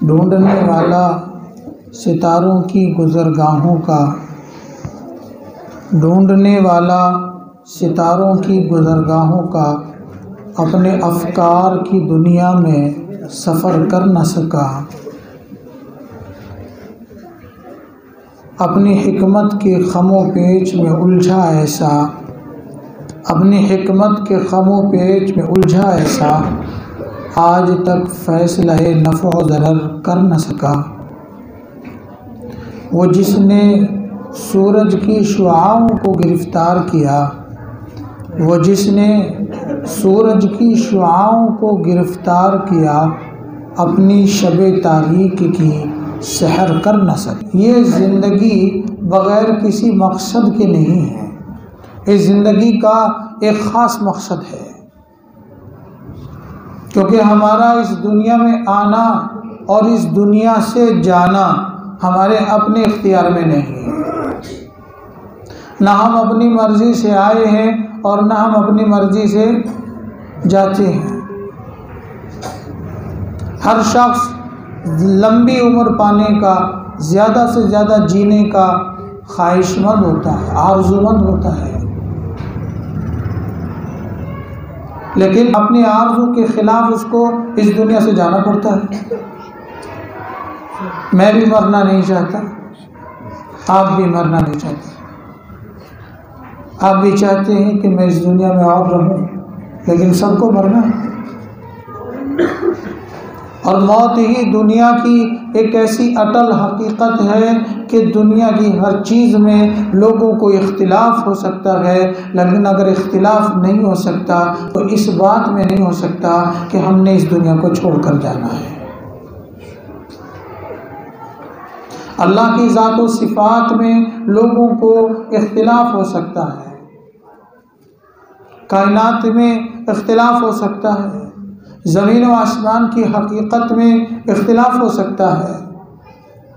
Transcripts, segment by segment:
ढूंढने वाला सितारों की गुज़रगाहों का, ढूंढने वाला सितारों की गुज़रगाहों का, अपने अफ़कार की दुनिया में सफ़र कर न सका। अपनी हिकमत के ख़मो पेच में उलझा ऐसा, अपनी हिकमत के ख़मो पेच में उलझा ऐसा, आज तक फ़ैसला नफ़ो ज़रर कर न सका। वो जिसने सूरज की शुआओं को गिरफ़्तार किया, वो जिसने सूरज की शुआओं को गिरफ़्तार किया, अपनी शब तारीक की सहर कर न सके। ये ज़िंदगी बग़ैर किसी मकसद के नहीं है। इस ज़िंदगी का एक ख़ास मकसद है, क्योंकि हमारा इस दुनिया में आना और इस दुनिया से जाना हमारे अपने इख्तियार में नहीं है। ना हम अपनी मर्ज़ी से आए हैं और ना हम अपनी मर्ज़ी से जाते हैं। हर शख्स लंबी उम्र पाने का, ज़्यादा से ज़्यादा जीने का ख्वाहिशमंद होता है, आरज़ूमंद होता है, लेकिन अपनी आरज़ू के ख़िलाफ़ उसको इस दुनिया से जाना पड़ता है। मैं भी मरना नहीं चाहता, आप भी मरना नहीं चाहते। आप भी चाहते हैं कि मैं इस दुनिया में और रहूं, लेकिन सबको मरना है। और मौत ही दुनिया की एक ऐसी अटल हकीकत है कि दुनिया की हर चीज़ में लोगों को इख्तिलाफ हो सकता है, लेकिन अगर इख्तिलाफ नहीं हो सकता तो इस बात में नहीं हो सकता कि हमने इस दुनिया को छोड़कर जाना है। अल्लाह की ज़ात व सिफ़ात में लोगों को इख्तिलाफ हो सकता है, कायनात में इख्तिलाफ हो सकता है, ज़मीन व आसमान की हकीकत में इख्तिलाफ हो सकता है,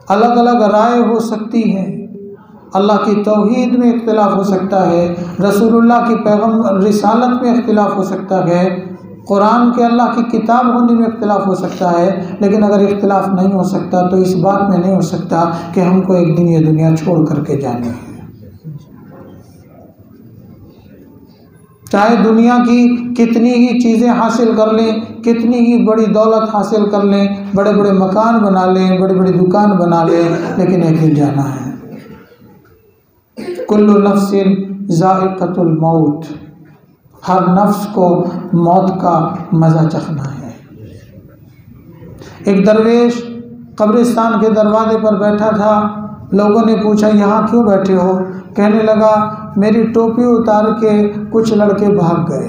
अलग अलग राय हो सकती हैं, अल्लाह की तौहीद में इख्तिलाफ हो सकता है, रसूलुल्लाह की पैगम्बर रिसालत में इख्तिलाफ हो सकता है, कुरान के अल्लाह की किताब होने में इख्तिलाफ हो सकता है। लेकिन अगर इख्तिलाफ नहीं हो सकता तो इस बात में नहीं हो सकता कि हमको एक दिन ये दुनिया छोड़ करके जानी है। चाहे दुनिया की कितनी ही चीज़ें हासिल कर लें, कितनी ही बड़ी दौलत हासिल कर लें, बड़े बड़े मकान बना लें, बड़ी बड़ी दुकान बना लें, लेकिन एक दिन जाना है। कुल्लु नफ्सिन ज़ाइक़तुल मौत, हर नफ्स को मौत का मज़ा चखना है। एक दरवेश कब्रिस्तान के दरवाजे पर बैठा था। लोगों ने पूछा, यहाँ क्यों बैठे हो? कहने लगा, मेरी टोपी उतार के कुछ लड़के भाग गए,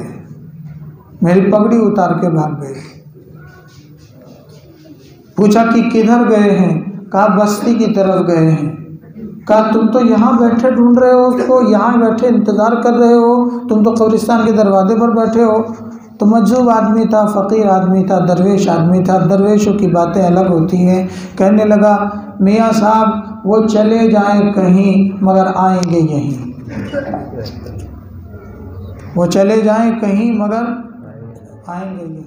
मेरी पगड़ी उतार के भाग गए। पूछा कि किधर गए हैं? कहा बस्ती की तरफ गए हैं। कहा तुम तो यहाँ बैठे ढूंढ रहे हो उसको, यहाँ बैठे इंतज़ार कर रहे हो, तुम तो कब्रिस्तान के दरवाजे पर बैठे हो। तो मजजूब आदमी था, फ़कीर आदमी था, दरवेश आदमी था। दरवेशों की बातें अलग होती हैं। कहने लगा, मियाँ साहब वो चले जाएं कहीं मगर आएंगे यहीं, वो चले जाएं कहीं मगर आएंगे यहीं।